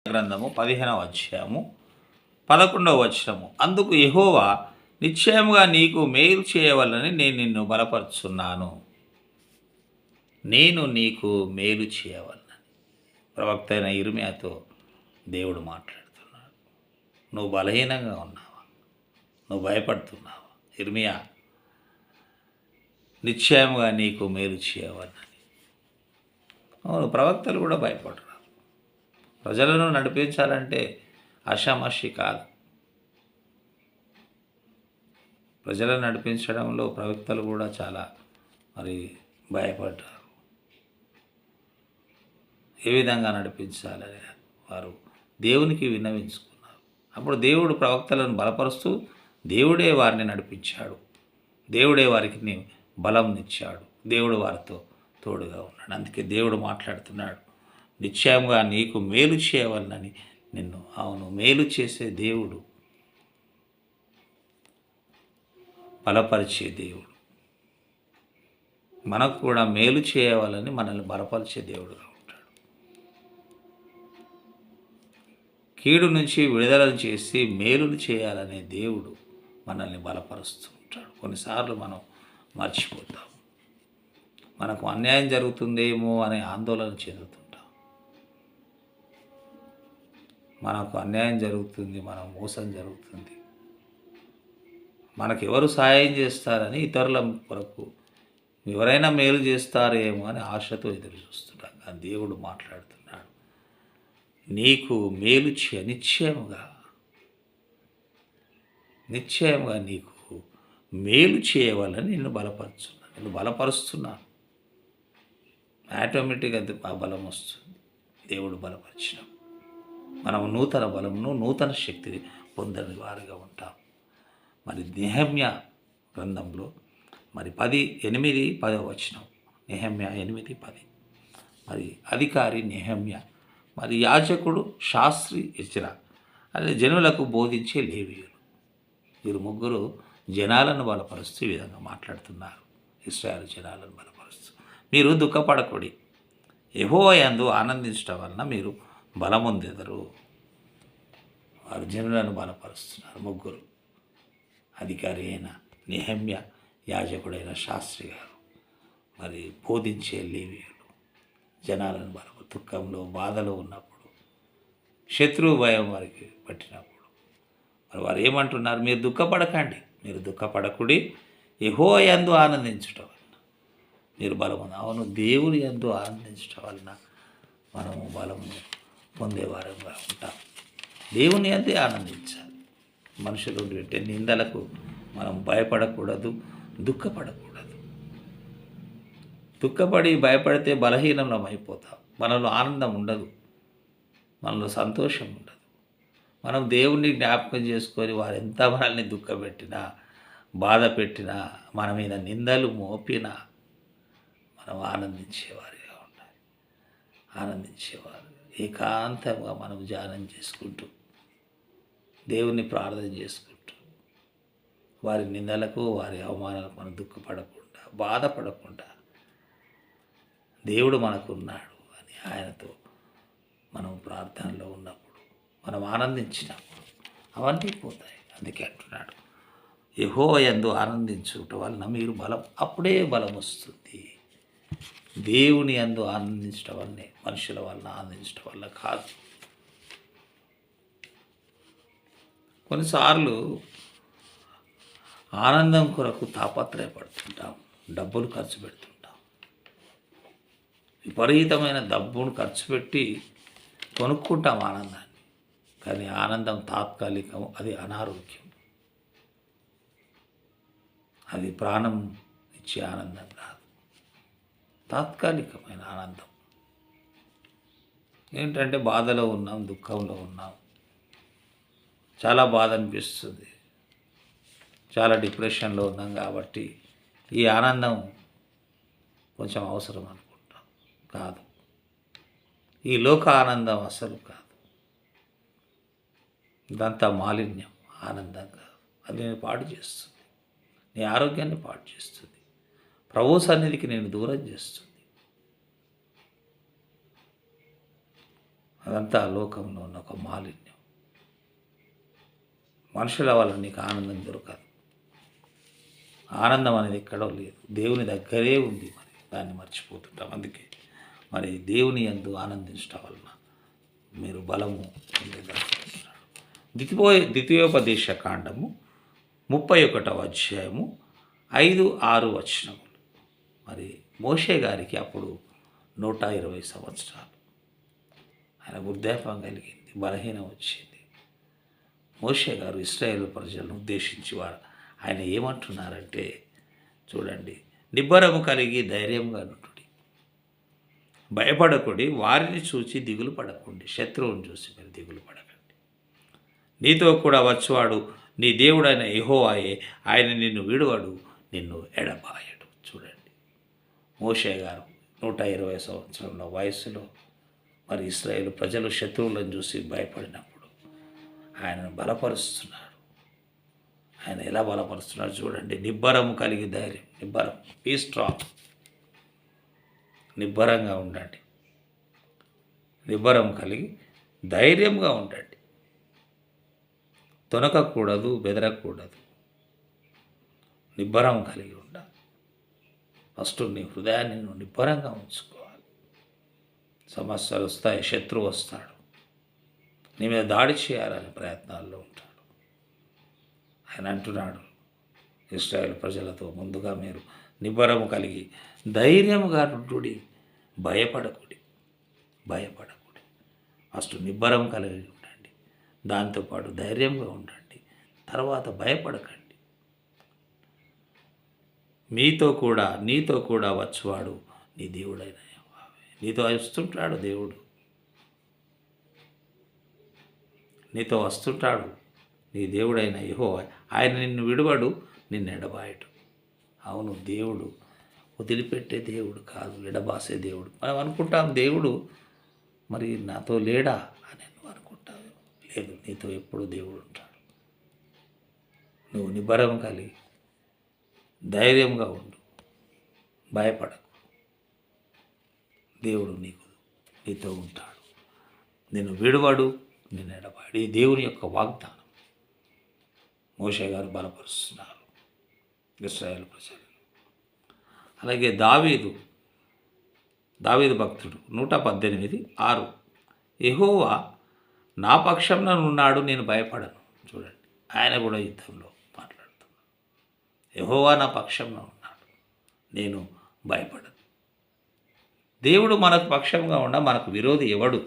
గ్రంథము 15వ అధ్యాయము 11వ వచనము. అందుకు యెహోవా, నిశ్చయముగా నీకు మేలు చేయవలనని నేను నిన్ను బలపరుచున్నాను. నేను నీకు మేలు చేయవలనని ప్రవక్త అయిన ఇర్మియాతో దేవుడు మాట్లాడుతున్నాడు. నువ్వు బలహీనంగా ఉన్నావా? నువ్వు భయపడుతున్నావా? ఇర్మియా, నిశ్చయముగా నీకు మేలు చేయవలనని. అవును, ప్రవక్తలు కూడా భయపడరు. ప్రజలను నడిపించాలంటే ఆషామాషి కాదు. ప్రజలను నడిపించడంలో ప్రవక్తలు కూడా చాలా భయపడ్డారు. ఏ విధంగా నడిపించాలని వారు దేవునికి విన్నవించుకున్నారు. అప్పుడు దేవుడు ప్రవక్తలను బలపరుస్తూ దేవుడే వారిని నడిపించాడు. దేవుడే వారికి బలంనిచ్చాడు. దేవుడు వారితో తోడుగా ఉన్నాడు. అందుకే దేవుడు మాట్లాడుతున్నాడు, నిశ్చయంగా నీకు మేలు చేయవలనని నిన్ను. అవును, మేలు చేసే దేవుడు, బలపరిచే దేవుడు, మనకు కూడా మేలు చేయవాలని మనల్ని బలపరిచే దేవుడుగా ఉంటాడు. కీడు నుంచి విడుదల చేసి మేలులు చేయాలనే దేవుడు మనల్ని బలపరుస్తూ ఉంటాడు. కొన్నిసార్లు మనం మర్చిపోతాం. మనకు అన్యాయం జరుగుతుందేమో అనే ఆందోళన చెందుతుంటాం. మనకు అన్యాయం జరుగుతుంది, మన మోసం జరుగుతుంది, మనకెవరు సహాయం చేస్తారని ఇతరుల కొరకు ఎవరైనా మేలు చేస్తారేమో అని ఆశతో ఎదురు చూస్తున్నాం. కానీ దేవుడు మాట్లాడుతున్నాడు, నీకు మేలు నిశ్చయముగా నీకు మేలు చేయవాలని నిన్ను బలపరుస్తున్నాను. ఆటోమేటిక్గా ఆ బలం వస్తుంది. దేవుడు బలపరిచిన మనం నూతన బలమును, నూతన శక్తిని పొందని వారిగా ఉంటాం. నెహెమ్యా గ్రంథంలో 8-10 వచనం. నెహెమ్యా 8-10. అధికారి నెహెమ్యా, యాజకుడు శాస్త్రి ఎజ్రా, అదే జనులకు బోధించే లేవీయులు. వీరు ముగ్గురు జనాలను బలపరుస్తూ ఈ విధంగా మాట్లాడుతున్నారు. ఇశ్రాయేలు జనాలను బలపరుస్తూ, మీరు దుఃఖపడకుడి, యెహోవా యందు ఆనందించడం వలన మీరు బలమొందెదరు. వారు జనులను బలపరుస్తున్నారు. ముగ్గురు, అధికారి అయిన నెహెమ్యా, యాజకుడైన శాస్త్రి గారు, బోధించే లేవీయులు జనాలను దుఃఖంలో, బాధలో ఉన్నప్పుడు, శత్రువు భయం వారికి పట్టినప్పుడు వారు ఏమంటున్నారు? మీరు దుఃఖపడకండి, మీరు దుఃఖపడకుడి, యెహోవా యందు ఆనందించటం వలన మీరు బలము. అవును, దేవుని యందు ఆనందించటం వలన మనము బలము పొందేవారంగా ఉంటాం. దేవుని యందే ఆనందించాలి. మనుషులు పెట్టే నిందలకు మనం భయపడకూడదు, దుఃఖపడకూడదు. దుఃఖపడి భయపడితే బలహీనం అయిపోతాం. మనలో ఆనందం ఉండదు, మనలో సంతోషం ఉండదు. మనం దేవుణ్ణి జ్ఞాపకం చేసుకొని వారు ఎంత మనల్ని దుఃఖపెట్టినా, బాధ పెట్టినా, మన మీద నిందలు మోపినా మనం ఆనందించేవారిగా ఉండాలి. ఆనందించేవారు ఏకాంతంగా మనం ధ్యానం చేసుకుంటూ, దేవుణ్ణి ప్రార్థన చేసుకుంటూ, వారి నిందలకు, వారి అవమానాలకు మనం దుఃఖపడకుండా, బాధపడకుండా, దేవుడు మనకున్నాడు అని ఆయనతో మనం ప్రార్థనలో ఉన్నప్పుడు, మనం ఆనందించినప్పుడు అవన్నీ పోతాయి. అందుకే అంటున్నాడు, యెహోవా యందు ఆనందించుట వలన మీరు బలం, అప్పుడే బలం వస్తుంది. దేవుని యందు ఆనందించడం వల్లనే, మనుషుల వలన ఆనందించడం వల్ల కాదు. కొన్నిసార్లు ఆనందం కొరకు తాపత్రయపడుతుంటాం, డబ్బులు ఖర్చు పెడుతుంటాం. విపరీతమైన డబ్బును ఖర్చు పెట్టి కొనుక్కుంటాం ఆనందాన్ని. కానీ ఆనందం తాత్కాలికం, అది అనారోగ్యం. అది ప్రాణం ఇచ్చే ఆనందం కాదు, తాత్కాలికమైన ఆనందం. ఏంటంటే బాధలో ఉన్నాం, దుఃఖంలో ఉన్నాం, చాలా బాధ అనిపిస్తుంది, చాలా డిప్రెషన్లో ఉన్నాం కాబట్టి ఈ ఆనందం కొంచెం అవసరం అనుకుంటాం. కాదు, ఈ లోక ఆనందం అసలు కాదు. ఇదంతా మాలిన్యం, ఆనందం కాదు. అది నేను పాడు చేస్తుంది, నీ ఆరోగ్యాన్ని పాడు చేస్తుంది, ప్రభు సన్నిధికి నేను దూరం చేస్తుంది. అదంతా లోకంలో ఉన్న ఒక మాలిన్యం. మనుషుల వల్ల నీకు ఆనందం దొరకదు. ఆనందం అనేది ఎక్కడో లేదు, దేవుని దగ్గరే ఉంది. మరి దాన్ని మర్చిపోతుంటాం. అందుకే మరి దేవుని యందు ఆనందించడం వలన మీరు బలము పొందేదారు. ద్వితీయోపదేశ కాండము 31వ అధ్యాయము 5-6 వచనములు. మరి మోషే గారికి అప్పుడు 120 సంవత్సరాలు. ఆయన వృద్ధాప్యం కలిగింది, బలహీనం వచ్చింది. మోషే గారు ఇశ్రాయేలు ప్రజలను ఉద్దేశించి ఆయన ఏమంటున్నారంటే చూడండి, నిబ్బరము కలిగి ధైర్యంగా నుండుడి, భయపడకుడి, వారిని చూసి దిగులు పడకండి, శత్రువుని చూసి మీరు దిగులు పడకండి. నీతో కూడా వచ్చేవాడు నీ దేవుడైన యెహోవాయే, ఆయన నిన్ను విడువడు, నిన్ను ఎడబాయడు. చూడండి, మోషే గారు 120 సంవత్సరంల వయసులో మరి ఇశ్రాయేలు ప్రజలు శత్రువులను చూసి భయపడినప్పుడు ఆయనను బలపరుస్తున్నాడు. ఆయన ఎలా బలపరుస్తున్నాడు చూడండి, నిబ్బరము కలిగి ధైర్యం, నిబ్బరం, బీ స్ట్రాంగ్, నిబ్బరంగా ఉండండి, నిబ్బరం కలిగి ధైర్యంగా ఉండండి, తొనకకూడదు, బెదరకూడదు, నిబ్బరం కలిగి ఉండాలి. ఫస్ట్ నీ హృదయాన్ని నువ్వు నిబ్బరంగా ఉంచుకోవాలి. సమస్యలు వస్తాయి, శత్రువు వస్తాడు, నీ మీద దాడి చేయాలనే ప్రయత్నాల్లో ఉంటాడు. ఆయన అంటున్నాడు ఇశ్రాయేలు ప్రజలతో, ముందుగా మీరు నిబ్బరము కలిగి ధైర్యముగా నుండుడి, భయపడకుడి. ఫస్ట్ నిబ్బరం కలిగి ఉండండి, దాంతోపాటు ధైర్యంగా ఉండండి, తర్వాత భయపడకండి. నీతో కూడా వచ్చేవాడు నీ దేవుడైన యెహోవాయే. నీతో వస్తుంటాడు దేవుడు, నీతో వస్తుంటాడు నీ దేవుడైన యెహోవా. ఆయన నిన్ను విడువడు, నిన్ను ఎడబాయడు. అవును, దేవుడు వదిలిపెట్టే దేవుడు కాదు, ఎడబాసే దేవుడు. మనం అనుకుంటాం దేవుడు మరి నాతో లేడా అని నువ్వు అనుకుంటావు. లేదు, నీతో ఎప్పుడు దేవుడు ఉంటాడు. నువ్వు నిబ్బరం కలిగి ధైర్యంగా ఉండు, భయపడకు. దేవుడు నీతో ఉంటాడు, నిన్ను విడువడు, నిన్ను ఎడబాయడు. ఈ దేవుని యొక్క వాగ్దానం మోషే గారు బలపరుస్తున్నారు ఇశ్రాయేలు ప్రజలు. అలాగే దావీదు భక్తుడు 118:6, యెహోవా నా పక్షంలో ఉన్నాడు, నేను భయపడను. చూడండి, ఆయన కూడా యుద్ధంలో మాట్లాడుతున్నాడు. యెహోవా నా పక్షంలో ఉన్నాడు, నేను భయపడను. దేవుడు మనకు పక్షంగా ఉన్న మనకు విరోధి ఎవడు?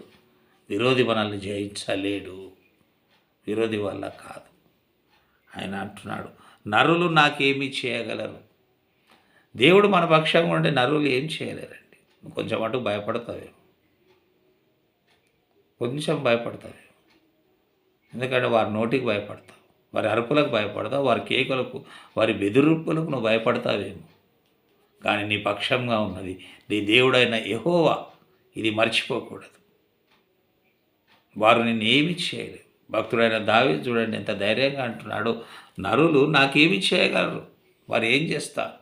విరోధి మనల్ని జయించలేడు, విరోధి వల్ల కాదు. ఆయన అంటున్నాడు, నరులు నాకేమీ చేయగలరు. దేవుడు మన పక్షంగా ఉంటే నరులు ఏం చేయలేరండి. కొంచెం అటు భయపడతావేమో, కొంచెం భయపడతావేమో, ఎందుకంటే వారి నోటికి భయపడతావు, వారి అరుపులకు భయపడతావు, వారి కేకులకు, వారి బెదిరింపులకు నువ్వు భయపడతావేమో. కానీ నీ పక్షంగా ఉన్నది నీ దేవుడైన యెహోవా. ఇది మర్చిపోకూడదు. వారు నిన్ను ఏమీ చేయలేరు. భక్తుడైన దావీదు చూడండి ఎంత ధైర్యంగా అంటున్నాడు, నరులు నాకేమి చేయగలరు? వారు ఏం చేస్తారు?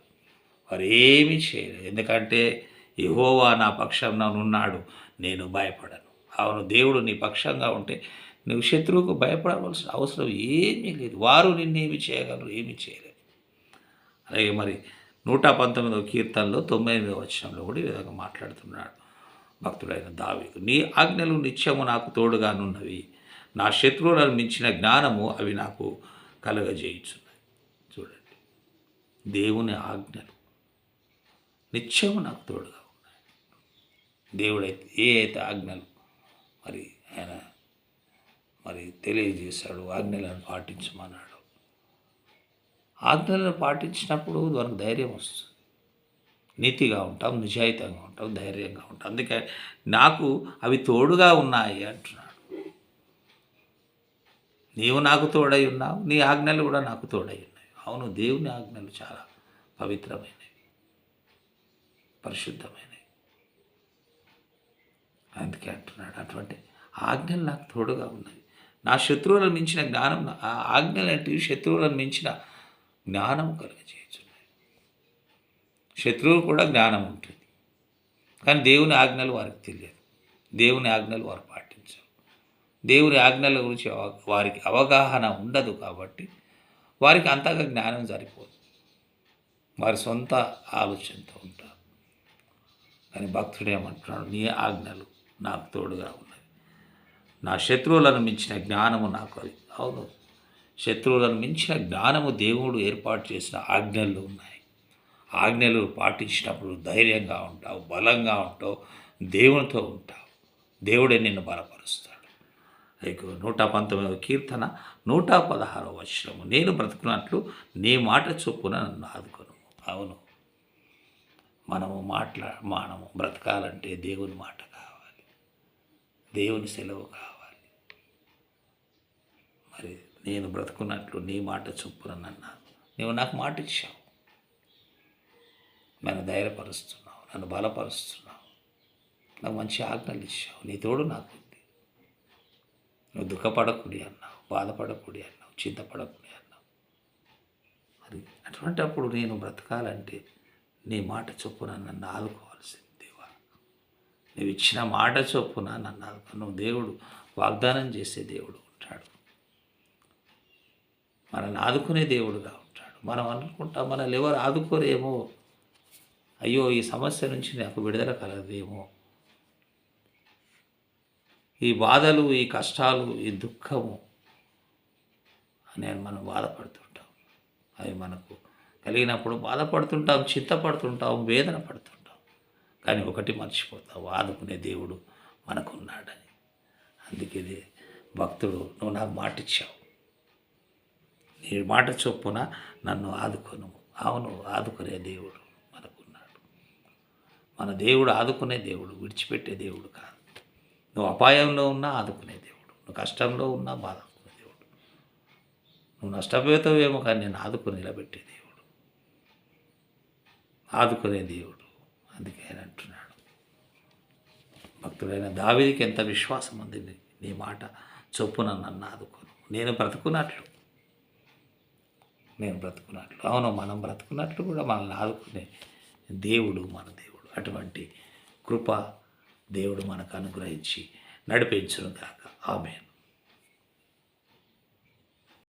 వారు ఏమీ చేయలేరు, ఎందుకంటే యెహోవా నా పక్షంగా ఉన్నాడు, నేను భయపడను. అవును, దేవుడు నీ పక్షంగా ఉంటే నువ్వు శత్రువుకు భయపడవలసిన అవసరం ఏమీ లేదు. వారు నిన్నేమి చేయగలరు? ఏమీ చేయలేరు. అలాగే మరి 119వ కీర్తనలో 9వ వచనంలో కూడా ఈ విధంగా మాట్లాడుతున్నాడు భక్తుడైన దావీదు, నీ ఆజ్ఞలు నిత్యము నాకు తోడుగానున్నవి, నా శత్రువులను మించిన జ్ఞానము అవి నాకు కలుగజేయుచున్నాయి. చూడండి, దేవుని ఆజ్ఞలు నిత్యము నాకు తోడుగా ఉన్నాయి. దేవుడైతే అయితే ఆజ్ఞలు మరి ఆయన మరి తెలియజేశాడు, ఆజ్ఞలను పాటించమన్నాడు. ఆజ్ఞలను పాటించినప్పుడు మనకు ధైర్యం వస్తుంది, నీతిగా ఉంటాం, నిజాయితీగా ఉంటాం, ధైర్యంగా ఉంటాం. అందుకే నాకు అవి తోడుగా ఉన్నాయి అంటున్నాడు. నీవు నాకు తోడై ఉన్నావు, నీ ఆజ్ఞలు కూడా నాకు తోడై ఉన్నాయి. అవును, దేవుని ఆజ్ఞలు చాలా పవిత్రమైనవి, పరిశుద్ధమైనవి. అందుకే అంటున్నాడు, అటువంటి ఆజ్ఞలు నాకు తోడుగా ఉన్నాయి. నా శత్రువులను మించిన జ్ఞానం, ఆ ఆజ్ఞలు అంటే శత్రువులను మించిన జ్ఞానం కలుగజేయుచున్నాయి. శత్రువు కూడా జ్ఞానం ఉంటుంది, కానీ దేవుని ఆజ్ఞలు వారికి తెలియదు, దేవుని ఆజ్ఞలు వారు పాటించారు. దేవుని ఆజ్ఞల గురించి వారికి అవగాహన ఉండదు కాబట్టి వారికి అంతగా జ్ఞానం సరిపోదు, వారి సొంత ఆలోచనతో ఉంటారు. కానీ భక్తుడు ఏమంటున్నాడు, నీ ఆజ్ఞలు నాకు తోడుగా ఉన్నాయి, నా శత్రువులను మించిన జ్ఞానము నాకు అది. అవును, శత్రువులను మించిన జ్ఞానము దేవుడు ఏర్పాటు చేసిన ఆజ్ఞల్లో ఉన్నాయి. ఆజ్ఞలు పాటించినప్పుడు ధైర్యంగా ఉంటావు, బలంగా ఉంటావు, దేవునితో ఉంటావు. దేవుడే నిన్ను బలపరుస్తాడు. 119వ కీర్తన 116వ వచనము, నేను బ్రతుకున్నట్లు నీ మాట చొప్పున నన్ను ఆదుకొను. అవును, మనము బ్రతకాలంటే దేవుని మాట కావాలి, దేవుని సెలవు కావాలి. మరి నేను బ్రతుకున్నట్లు నీ మాట చొప్పున నన్ను, నీవు నాకు మాట ఇచ్చావు, నన్ను ధైర్యపరుస్తున్నావు, నన్ను బలపరుస్తున్నావు, నాకు మంచి ఆజ్ఞలు ఇచ్చావు, నీ తోడు నాకు ఉంది. నువ్వు దుఃఖపడకుడి అన్నావు, బాధపడకుడి అన్నావు, చింతపడకుడి అన్నావు. మరి అటువంటప్పుడు నేను బ్రతకాలంటే నీ మాట చొప్పున నన్ను ఆదుకోవాల్సింది. దేవా, నువ్వు ఇచ్చిన మాట చొప్పున నన్ను ఆదుకో. నువ్వు దేవుడు వాగ్దానం చేసే దేవుడు ఉంటాడు, మనల్ని ఆదుకునే దేవుడుగా ఉంటాడు. మనం అనుకుంటాం మనల్ని ఎవరు ఆదుకోరేమో, అయ్యో ఈ సమస్య నుంచి నాకు విడుదల కలదేమో, ఈ బాధలు, ఈ కష్టాలు, ఈ దుఃఖము అని మనం బాధపడుతుంటాం. అవి మనకు కలిగినప్పుడు బాధపడుతుంటాం, చింతపడుతుంటాం, వేదన పడుతుంటాం. కానీ ఒకటి మర్చిపోతావు, ఆదుకునే దేవుడు మనకున్నాడని. అందుకే భక్తుడు, నువ్వు నాకు మాట ఇచ్చావు, నీ మాట చొప్పున నన్ను ఆదుకొను. అవును, ఆదుకునే దేవుడు మనకున్నాడు. మన దేవుడు ఆదుకునే దేవుడు, విడిచిపెట్టే దేవుడు కాదు. నువ్వు అపాయంలో ఉన్నా ఆదుకునే దేవుడు, నువ్వు కష్టంలో ఉన్నా బాధకునే దేవుడు, నువ్వు నష్టపోతావేమో కానీ నేను ఆదుకుని నిలబెట్టే దేవుడు, ఆదుకునే దేవుడు. అందుకే ఆయన అంటున్నాడు, భక్తుడైన దావీదుకి ఎంత విశ్వాసం ఉంది, నీ మాట చొప్పున నన్ను ఆదుకోను. నేను బ్రతుకున్నట్లు. అవును, మనం బ్రతుకున్నట్లు కూడా మనల్ని ఆదుకునే దేవుడు మన దేవుడు. అటువంటి కృప దేవుడు మనకు అనుగ్రహించి నడిపించును గాక. ఆమేన్.